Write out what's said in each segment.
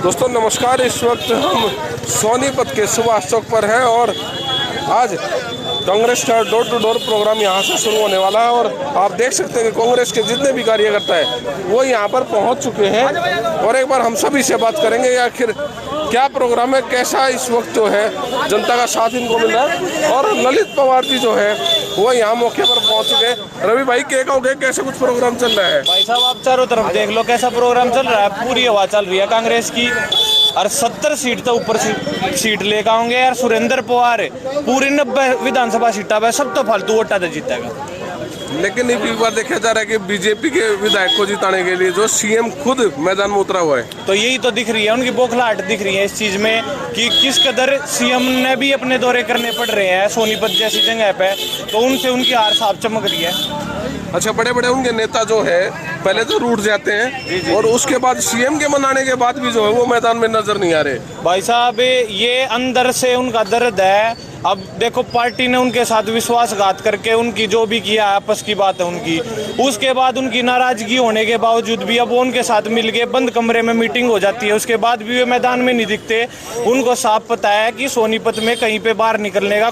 दोस्तों नमस्कार, इस वक्त हम सोनीपत के सुभाष चौक पर हैं और आज कांग्रेस का डोर टू डोर प्रोग्राम यहाँ से शुरू होने वाला है। और आप देख सकते हैं कि कांग्रेस के जितने भी कार्यकर्ता हैं वो यहाँ पर पहुँच चुके हैं और एक बार हम सभी से बात करेंगे आखिर क्या प्रोग्राम है, कैसा इस वक्त जो है जनता का साथ इनको मिल रहा है। और ललित पवार जी जो है वो यहाँ मौके पर पहुँच चुके हैं। रवि भाई क्या कहोगे, कैसे कुछ प्रोग्राम चल रहा है? भाई साहब आप चारों तरफ देख लो कैसा प्रोग्राम चल रहा है, पूरी हवा चल रही है कांग्रेस की और 70 सीट तो ऊपर सीट लेकर आएंगे यार। सुरेंद्र पवार पूरी 90 विधानसभा सीटा पे सब तो फालतू वोटा तो जीतेगा। लेकिन एक बार देखा जा रहा है कि बीजेपी के विधायक को जिताने के लिए जो सीएम खुद मैदान में उतरा हुआ है, तो यही तो दिख रही है, उनकी बौखलाहट दिख रही है इस चीज में कि किस कदर सीएम ने भी अपने दौरे करने पड़ रहे हैं सोनीपत जैसी जगह पे, तो उनसे उनकी हार साफ चमक रही है। अच्छा, बड़े बड़े उनके नेता जो है पहले तो रूठ जाते हैं और उसके बाद सीएम के मनाने के बाद भी जो है वो मैदान में नजर नहीं आ रहे। भाई साहब ये अंदर से उनका दर्द है। अब देखो पार्टी ने उनके साथ विश्वासघात करके उनकी जो भी किया आपस की बात है उनकी, उसके बाद उनकी नाराजगी होने के बावजूद भी अब वो उनके साथ मिल के बंद कमरे में मीटिंग हो जाती है, उसके बाद भी वे मैदान में नहीं दिखते। उनको साफ पता है कि सोनीपत में कहीं पे बाहर निकलने का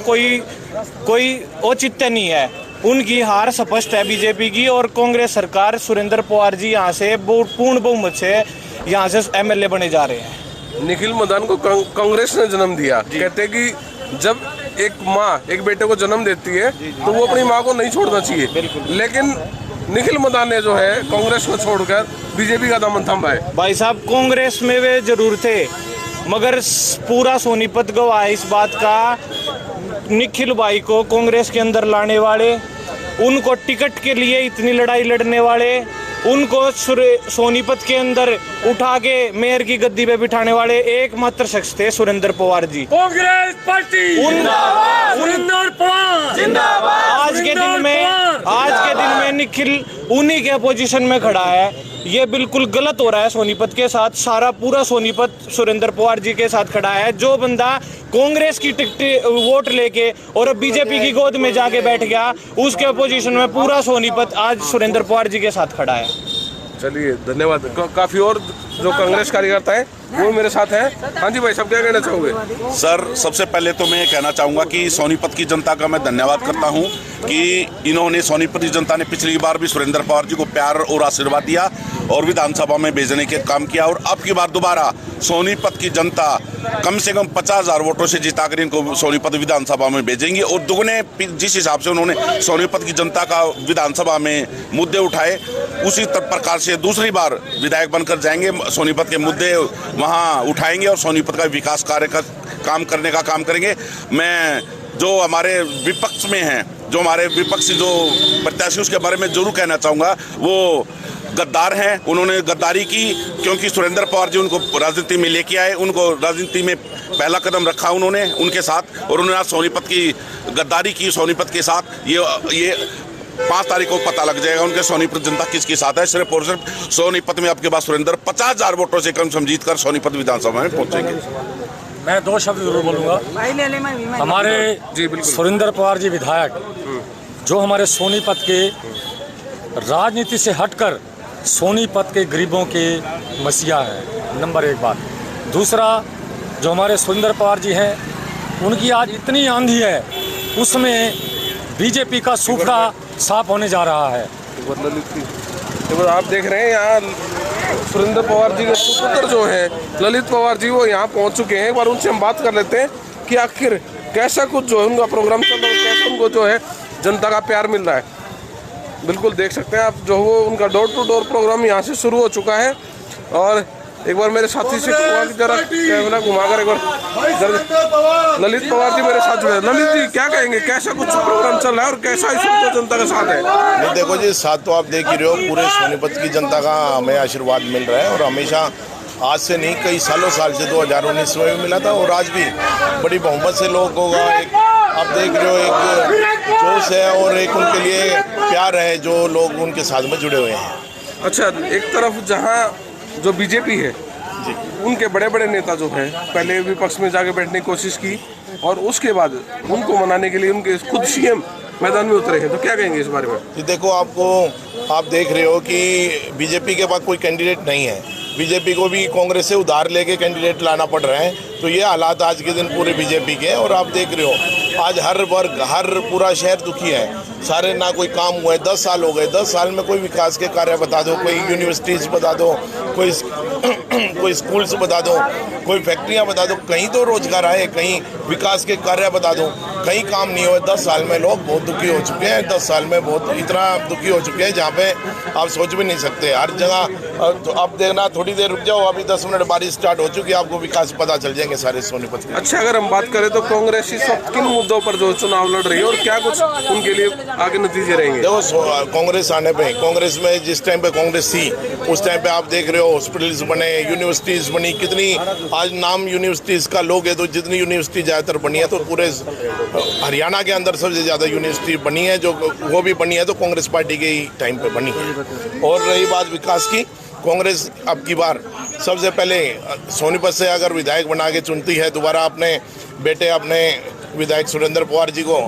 कोई औचित्य नहीं है। उनकी हार स्पष्ट है बीजेपी की और कांग्रेस सरकार सुरेंद्र पवार जी यहाँ से पूर्ण बहुमत से यहाँ से एमएलए बने जा रहे हैं। निखिल मदान को कांग्रेस ने जन्म दिया। कहते हैं कि जब एक माँ एक बेटे को जन्म देती है तो वो अपनी माँ को नहीं छोड़ना चाहिए, लेकिन निखिल मदान ने जो है कांग्रेस को छोड़कर बीजेपी का दामन थामा है। भाई साहब कांग्रेस में वे जरूर थे मगर पूरा सोनीपत गवाह है इस बात का। निखिल भाई को कांग्रेस के अंदर लाने वाले, उनको टिकट के लिए इतनी लड़ाई लड़ने वाले, उनको सोनीपत के अंदर उठा के मेयर की गद्दी पे बिठाने वाले एकमात्र शख्स थे सुरेंद्र पवार जी। कांग्रेस पार्टी सुरेंद्र पवार जिंदाबाद। आज के दिन में निखिल उन्हीं के अपोजिशन में खड़ा है। ये बिल्कुल गलत हो रहा है सोनीपत के साथ। सारा पूरा सोनीपत सुरेंद्र पवार जी के साथ खड़ा है। जो बंदा कांग्रेस की टिकट वोट लेके और अब बीजेपी की गोद में जाके बैठ गया, उसके अपोजिशन में पूरा सोनीपत आज सुरेंद्र पवार जी के साथ खड़ा है। चलिए धन्यवाद। काफी और जो कांग्रेस कार्यकर्ता है वो मेरे साथ हैं। हाँ जी भाई, सब क्या कहना चाहोगे? सर, सबसे पहले तो मैं कहना चाहूँगा कि सोनीपत की जनता का मैं धन्यवाद करता हूँ कि इन्होंने सोनीपत की जनता ने पिछली बार भी सुरेंद्र पवार जी को प्यार और आशीर्वाद दिया और विधानसभा में भेजने के काम किया। और अब की बार दोबारा सोनीपत की जनता कम से कम 50,000 वोटों से जिताकर इनको सोनीपत विधानसभा में भेजेंगी। और दुगने जिस हिसाब से उन्होंने सोनीपत की जनता का विधानसभा में मुद्दे उठाए, उसी प्रकार से दूसरी बार विधायक बनकर जाएंगे, सोनीपत के मुद्दे वहाँ उठाएंगे और सोनीपत का विकास कार्य का काम करने का काम करेंगे। मैं जो हमारे विपक्ष में हैं, जो हमारे विपक्षी जो प्रत्याशी, उसके बारे में जरूर कहना चाहूँगा, वो गद्दार हैं। उन्होंने गद्दारी की क्योंकि सुरेंद्र पवार जी उनको राजनीति में लेके आए, उनको राजनीति में पहला कदम रखा उन्होंने उनके साथ, और उन्होंने आज सोनीपत की गद्दारी की सोनीपत के साथ। ये 5 तारीख को पता लग जाएगा उनके सोनीपत जनता किसके साथ है। सिर्फ और सिर्फ सोनीपत में आपके पास सुरेंद्र 50,000 वोटों से कम समझीत कर सोनीपत विधानसभा में पहुंचेंगे। मैं 2 शब्द जरूर बोलूँगा। हमारे सुरेंद्र पवार जी विधायक जो हमारे सोनीपत के राजनीति से हटकर सोनीपत के गरीबों के मसीहा है, नंबर 1 बात। दूसरा, जो हमारे सुरेंद्र पवार जी हैं उनकी आज इतनी आंधी है, उसमें बीजेपी का सूखड़ा साफ होने जा रहा है। तो आप देख रहे हैं यहाँ सुरेंद्र पवार जी के सुपुत्र जो है ललित पवार जी, वो यहाँ पहुँच चुके हैं। एक बार उनसे हम बात कर लेते हैं कि आखिर कैसा कुछ जो है उनका प्रोग्राम चल रहा है, कैसा उनको जो है जनता का प्यार मिल रहा है। बिल्कुल देख सकते हैं आप, जो वो उनका डोर टू डोर प्रोग्राम यहाँ से शुरू हो चुका है। और एक बार मेरे साथी से जरा कैमरा घुमाकर एक बार ललित पवार जी मेरे साथ जुड़े। ललित जी क्या कहेंगे, कैसा कुछ प्रोग्राम चल रहा है और कैसा इस वक्त जनता के साथ है? नहीं, देखो जी, साथ तो आप देख ही रहे हो, पूरे सोनीपत की जनता का हमें आशीर्वाद मिल रहा है और हमेशा आज से नहीं कई सालों साल से 2019 में भी मिला था और आज भी बड़ी बहुमत से लोगों का एक आप देख रहे हो एक जोश है और एक उनके लिए प्यार है जो लोग उनके साथ में जुड़े हुए हैं। अच्छा, एक तरफ जहाँ जो बीजेपी है जी, उनके बड़े बड़े नेता जो हैं पहले विपक्ष में जाके बैठने की कोशिश की और उसके बाद उनको मनाने के लिए उनके खुद सीएम मैदान में उतरे हैं, तो क्या कहेंगे इस बारे में? कि देखो आप देख रहे हो कि बीजेपी के पास कोई कैंडिडेट नहीं है, बीजेपी को भी कांग्रेस से उधार लेके कैंडिडेट लाना पड़ रहे हैं। तो ये हालात आज के दिन पूरे बीजेपी के हैं। और आप देख रहे हो आज हर वर्ग, हर पूरा शहर दुखी है, सारे ना कोई काम हुआ है। 10 साल हो गए, 10 साल में कोई विकास के कार्य बता दो, कोई यूनिवर्सिटीज बता दो, कोई स्कूल्स बता दो, कोई फैक्ट्रियां बता दो, कहीं तो रोजगार आए, कहीं विकास के कार्य बता दो, कहीं काम नहीं हुए। 10 साल में लोग बहुत दुखी हो चुके हैं, 10 साल में बहुत इतना दुखी हो चुके हैं जहाँ पे आप सोच भी नहीं सकते। हर जगह तो आप देखना, थोड़ी देर रुक जाओ, अभी 10 मिनट बारिश स्टार्ट हो चुकी है, आपको विकास पता चल जाएंगे सारे सोनीपत के। अच्छा, अगर हम बात करें तो कांग्रेस इस वक्त किन मुद्दों पर जो चुनाव लड़ रही है और क्या कुछ उनके लिए आगे नतीजे रहेंगे? देखो कांग्रेस आने पे, कांग्रेस में जिस टाइम पे कांग्रेस थी उस टाइम पे आप देख रहे हो हॉस्पिटल्स बने, यूनिवर्सिटीज बनी, कितनी आज नाम यूनिवर्सिटीज का लोग है तो जितनी यूनिवर्सिटी ज़्यादातर बनी है तो पूरे हरियाणा के अंदर सबसे ज़्यादा यूनिवर्सिटी बनी है, जो वो भी बनी है तो कांग्रेस पार्टी के ही टाइम पे बनी है। और रही बात विकास की, कांग्रेस अब की बार सबसे पहले सोनीपत से अगर विधायक बना के चुनती है दोबारा अपने बेटे, अपने विधायक सुरेंद्र पवार जी को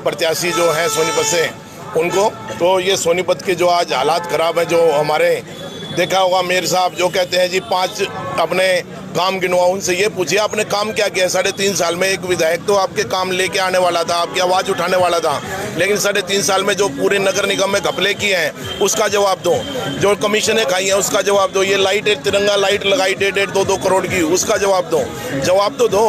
प्रत्याशी जो हैं सोनीपत से उनको, तो ये सोनीपत के जो आज हालात ख़राब हैं, जो हमारे देखा होगा मेयर साहब जो कहते हैं जी 5 अपने काम गिनवा, उनसे ये पूछिए आपने काम क्या किया? 3.5 साल में एक विधायक तो आपके काम लेके आने वाला था, आपकी आवाज़ उठाने वाला था, लेकिन 3.5 साल में जो पूरे नगर निगम में घपले किए हैं उसका जवाब दो, जो कमीशनें खाई हैं उसका जवाब दो, ये लाइट, तिरंगा लाइट लगाई 1.5-2 करोड़ की, उसका जवाब दो, जवाब तो दो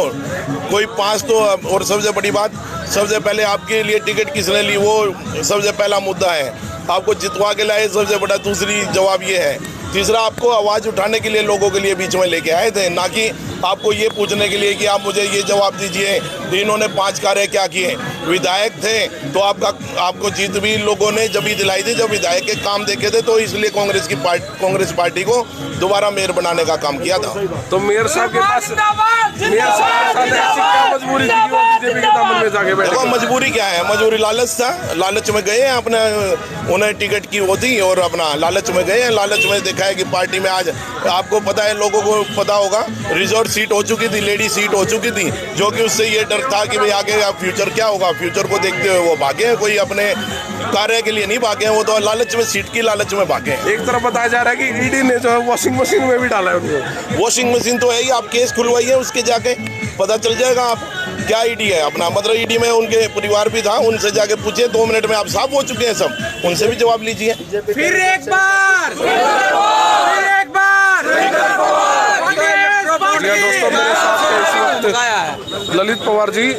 कोई 5 तो। और सबसे बड़ी बात, सबसे पहले आपके लिए टिकट किसने ली, वो सबसे पहला मुद्दा है, आपको जितवा के लाए सबसे बड़ा। दूसरी जवाब ये है, तीसरा आपको आवाज़ उठाने के लिए लोगों के लिए बीच में लेके आए थे, ना कि आपको ये पूछने के लिए कि आप मुझे ये जवाब दीजिए इन्होंने 5 कार्य क्या किए। विधायक थे तो आपको जीत भी लोगों ने जब ही दिलाई थी जब विधायक के काम देखे थे, तो इसलिए कांग्रेस पार्टी को दोबारा मेयर बनाने का काम किया था। तो मेयर साहब के पास क्या मजबूरी थी कि वो बीजेपी के दामन में जाके बैठे? देखो मजबूरी क्या है, मजबूरी लालच था, लालच में गए हैं अपने, उन्हें टिकट की वो थी और अपना लालच में गए हैं। लालच में देखा है कि पार्टी में आज आपको पता है, लोगों को पता होगा, रिजर्व सीट हो चुकी थी, लेडी सीट हो चुकी थी, जो कि उससे ये डर था कि भाई आगे फ्यूचर क्या होगा। फ्यूचर को देखते हुए वो भागे हैं, कोई अपने कार्य के लिए नहीं भागे हैं, वो तो लालच में, सीट की लालच में भागे हैं। एक तरफ बताया जा रहा है कि ईडी ने जो है वॉशिंग मशीन में भी डाला है उनको। वॉशिंग मशीन तो है ही, आप केस खुलवाइए, उसके जाके पता चल जाएगा आप क्या ईडी है अपना। मतलब ईडी में उनके परिवार भी था, उनसे जाके पूछिए, 2 मिनट में आप साफ हो चुके हैं सब, उनसे भी जवाब लीजिए। फिर एक बार दोस्तों, मेरे साथ इस वक्त ललित पवार जी,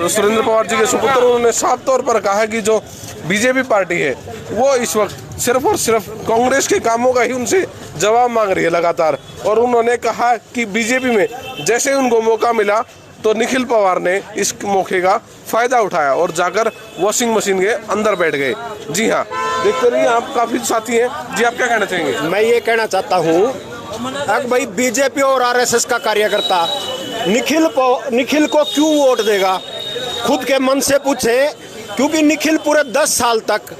सुरेंद्र पवार जी के सुपुत्र, उन्होंने साफ तौर पर कहा है कि जो बीजेपी पार्टी है वो इस वक्त सिर्फ और सिर्फ कांग्रेस के कामों का ही उनसे जवाब मांग रही है लगातार। और उन्होंने कहा कि बीजेपी में जैसे उनको मौका मिला तो निखिल पवार ने इस मौके का फायदा उठाया और जाकर वॉशिंग मशीन के अंदर बैठ गए। जी हाँ, देखते रहिए, आप काफी साथी हैं जी, आप क्या कहना चाहेंगे? मैं ये कहना चाहता हूँ भाई, बीजेपी और आरएसएस का कार्यकर्ता निखिल को क्यों वोट देगा, खुद के मन से पूछे, क्योंकि निखिल पूरे 10 साल तक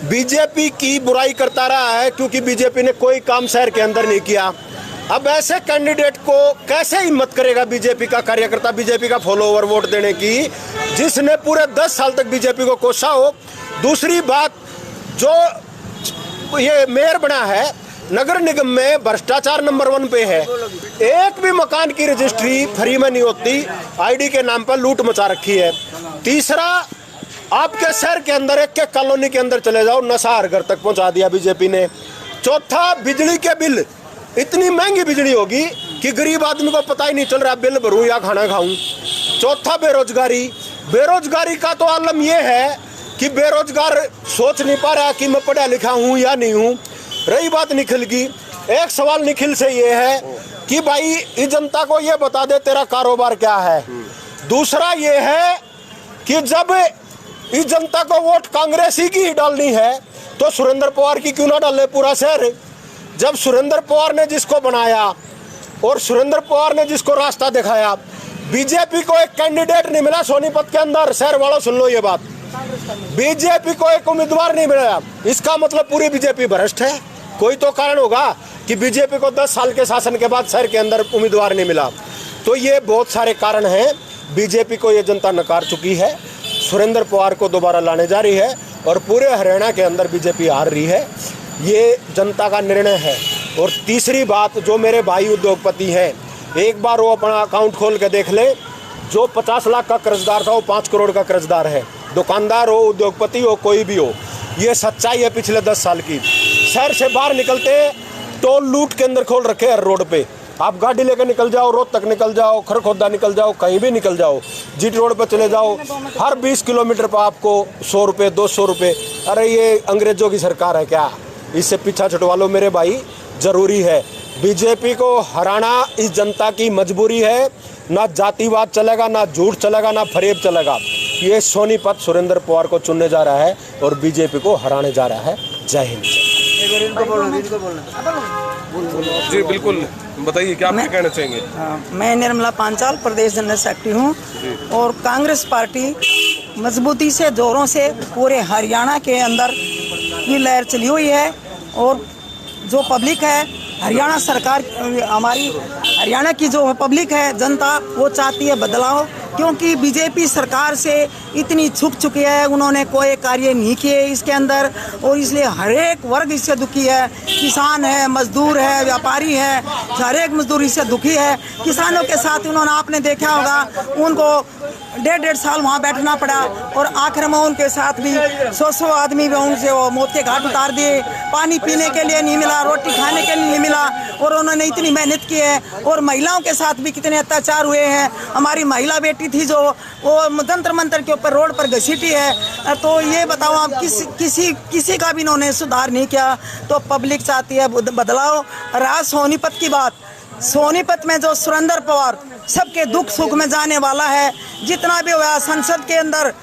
बीजेपी की बुराई करता रहा है, क्योंकि बीजेपी ने कोई काम शहर के अंदर नहीं किया। अब ऐसे कैंडिडेट को कैसे हिम्मत करेगा बीजेपी का कार्यकर्ता, बीजेपी का फॉलोवर वोट देने की, जिसने पूरे 10 साल तक बीजेपी को कोसा हो। दूसरी बात, जो ये मेयर बना है, नगर निगम में भ्रष्टाचार नंबर 1 पे है। एक भी मकान की रजिस्ट्री फ्री में नहीं होती, आईडी के नाम पर लूट मचा रखी है। तीसरा, आपके शहर के अंदर एक कॉलोनी के अंदर चले जाओ, नशा हर घर तक पहुंचा दिया बीजेपी ने। चौथा, बिजली के बिल, इतनी महंगी बिजली होगी कि गरीब आदमी को पता ही नहीं चल रहा बिल भरूं या खाना खाऊं। चौथा, बेरोजगारी का तो आलम यह है कि बेरोजगार सोच नहीं पा रहा कि मैं पढ़ा लिखा हूं या नहीं हूं। रही बात निखिल की, एक सवाल निखिल से ये है कि भाई इस जनता को ये बता दे तेरा कारोबार क्या है। दूसरा ये है कि जब इस जनता को वोट कांग्रेस ही की ही डालनी है तो सुरेंद्र पवार की क्यों ना डाले पूरा शहर। जब सुरेंद्र पवार ने जिसको बनाया और सुरेंद्र पवार ने जिसको रास्ता दिखाया, बीजेपी को एक कैंडिडेट नहीं मिला सोनीपत के अंदर। शहर वालों सुन लो ये बात, बीजेपी को एक उम्मीदवार नहीं मिला, इसका मतलब पूरी बीजेपी भ्रष्ट है। कोई तो कारण होगा कि बीजेपी को 10 साल के शासन के बाद शहर के अंदर उम्मीदवार नहीं मिला। तो ये बहुत सारे कारण हैं, बीजेपी को ये जनता नकार चुकी है। सुरेंद्र पवार को दोबारा लाने जा रही है और पूरे हरियाणा के अंदर बीजेपी हार रही है। ये जनता का निर्णय है। और तीसरी बात, जो मेरे भाई उद्योगपति हैं, एक बार वो अपना अकाउंट खोल के देख ले। जो 50 लाख का कर्जदार था वो 5 करोड़ का कर्जदार है। दुकानदार हो, उद्योगपति हो, कोई भी हो, ये सच्चाई है पिछले 10 साल की। शहर से बाहर निकलते टोल लूट के अंदर खोल रखे हर रोड पे। आप गाड़ी लेकर निकल जाओ, रोड तक निकल जाओ, खरखोदा निकल जाओ, कहीं भी निकल जाओ, जीट रोड पर चले जाओ, हर 20 किलोमीटर पर आपको 100 रुपये 200 रुपये। अरे ये अंग्रेजों की सरकार है क्या? इससे पीछा छुटवा लो मेरे भाई, जरूरी है। बीजेपी को हराना इस जनता की मजबूरी है। ना जातिवाद चलेगा, ना झूठ चलेगा, ना फरेब चलेगा। ये सोनीपत सुरेंद्र पवार को चुनने जा रहा है और बीजेपी को हराने जा रहा है। जय हिंद। जी बिल्कुल, बताइए क्या आप कहना चाहेंगे? मैं निर्मला पांचाल, प्रदेश जनरल सेक्रेटरी हूँ। और कांग्रेस पार्टी मजबूती से, जोरों से पूरे हरियाणा के अंदर ये लहर चली हुई है। और जो पब्लिक है, हरियाणा सरकार, हमारी हरियाणा की जो पब्लिक है, जनता, वो चाहती है बदलाव। क्योंकि बीजेपी सरकार से इतनी छुक चुकी है, उन्होंने कोई कार्य नहीं किए इसके अंदर। और इसलिए हर एक वर्ग इससे दुखी है। किसान है, मजदूर है, व्यापारी है, हर एक मजदूर इससे दुखी है। किसानों के साथ उन्होंने, आपने देखा होगा, उनको 1.5 साल वहाँ बैठना पड़ा और आखिर में उनके साथ भी 100 आदमी उनसे वो मौत के घाट उतार दिए। पानी पीने के लिए नहीं मिला, रोटी खाने के लिए नहीं मिला। और उन्होंने इतनी मेहनत की है। और महिलाओं के साथ भी कितने अत्याचार हुए हैं। हमारी महिला बेटी थी जो वो जंतर मंतर के ऊपर रोड पर घसीटी है। तो ये बताओ आप, किसी का भी इन्होंने सुधार नहीं किया। तो पब्लिक चाहती है बदलाव। रहा सोनीपत की बात, सोनीपत में जो सुरेंद्र पवार सबके दुख सुख में जाने वाला है, जितना भी हुआ संसद के अंदर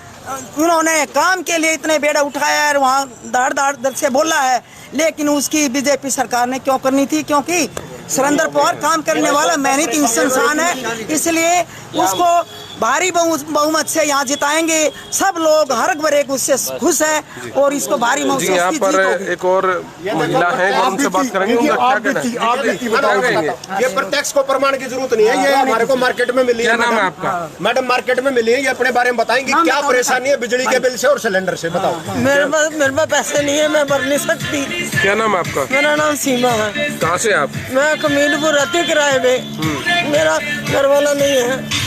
उन्होंने काम के लिए इतने बेड़ा उठाया है, वहाँ दाड़ से बोला है। लेकिन उसकी बीजेपी सरकार ने क्यों करनी थी? क्योंकि सुरेंद्र पवार काम करने वाला मेहनती इंसान है, इसलिए उसको भारी बहुमत से यहाँ जिताएंगे। सब लोग हर वर्ग उससे खुश है और इसको भारी बहुमत से। यहाँ पर एक और महिला है, उनसे बात करेंगे, उनका क्या कहना है? ये प्रत्यक्ष को प्रमाण की जरूरत नहीं है, ये हमारे को मार्केट में मिली है। क्या नाम है आपका? मैडम मार्केट में मिली है, ये अपने बारे में बताएंगे क्या परेशानी है बिजली के बिल से और सिलेंडर से। बताओ। मेरे पास पैसे नहीं है, मैं भर नहीं सकती। क्या नाम है आपका? मेरा नाम सीमा है। कहाँ से आप? मैं कमीलपुर रहती किराए पे। मेरा घर वाला नहीं है।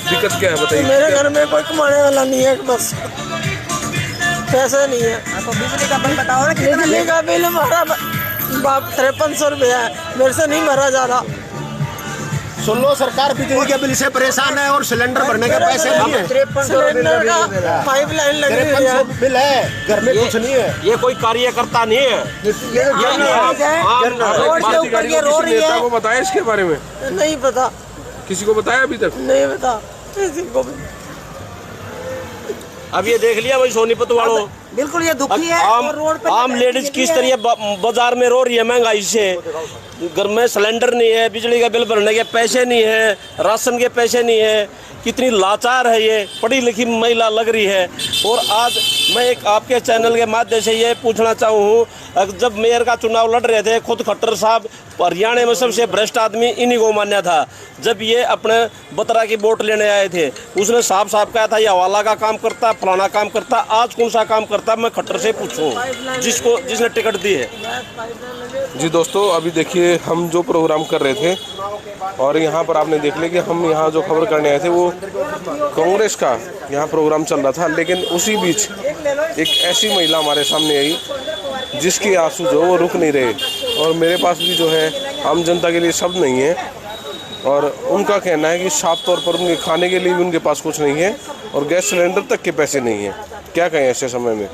दिक्कत क्या है बताइए? मेरे घर में कोई कमाने वाला नहीं है, बस पैसे नहीं है। बिजली का बिल बताओ ना कितना? बिजली का बिल हमारा 5300 रुपया है, मेरे से नहीं भरा जा रहा। सुन लो, सरकार बिजली के बिल से परेशान है और सिलेंडर भरने के पैसे नहीं है। सिलेंडर का पाइपलाइन लगी हुई है, बिल है, घर में कुछ नहीं है। ये कोई कार्यकर्ता नहीं है। रोड के ऊपर ये रो रही है। को बताया इसके बारे में? नहीं पता। किसी को बताया अभी तक? नहीं पता किसी को भी। अब ये देख लिया भाई सोनीपत वालों, बिल्कुल ये दुखी है। आम लेडीज किस तरह बाजार में रो रही है महंगाई से। घर में सिलेंडर नहीं है, बिजली का बिल भरने के पैसे नहीं है, राशन के पैसे नहीं है। कितनी लाचार है ये पढ़ी लिखी महिला लग रही है। और आज मैं एक आपके चैनल के माध्यम से ये पूछना चाहूँ, जब मेयर का चुनाव लड़ रहे थे, खुद खट्टर साहब हरियाणा में सबसे भ्रष्ट आदमी इन्हीं को मान्या था। जब ये अपने बतरा की वोट लेने आए थे, उसने साफ साफ कहा था ये हवाला का काम करता, फलाना काम करता। आज कौन सा काम करता, मैं खट्टर से पूछूं जिसने टिकट दी है। जी दोस्तों, अभी देखिए हम जो प्रोग्राम कर रहे थे और यहाँ पर आपने देख लिया कि हम यहाँ जो खबर करने आए थे वो कांग्रेस का यहाँ प्रोग्राम चल रहा था। लेकिन उसी बीच एक ऐसी महिला हमारे सामने आई जिसके आंसू जो वो रुक नहीं रहे। और मेरे पास भी जो है आम जनता के लिए शब्द नहीं है। और उनका कहना है कि साफ तौर पर उनके खाने के लिए भी उनके पास कुछ नहीं है और गैस सिलेंडर तक के पैसे नहीं हैं। क्या कहें ऐसे समय में?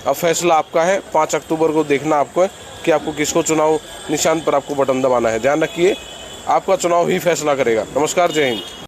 अब फैसला आपका है। 5 अक्टूबर को देखना आपको है कि आपको किसको चुनाव निशान पर आपको बटन दबाना है। ध्यान रखिए, आपका चुनाव ही फैसला करेगा। नमस्कार, जय हिंद।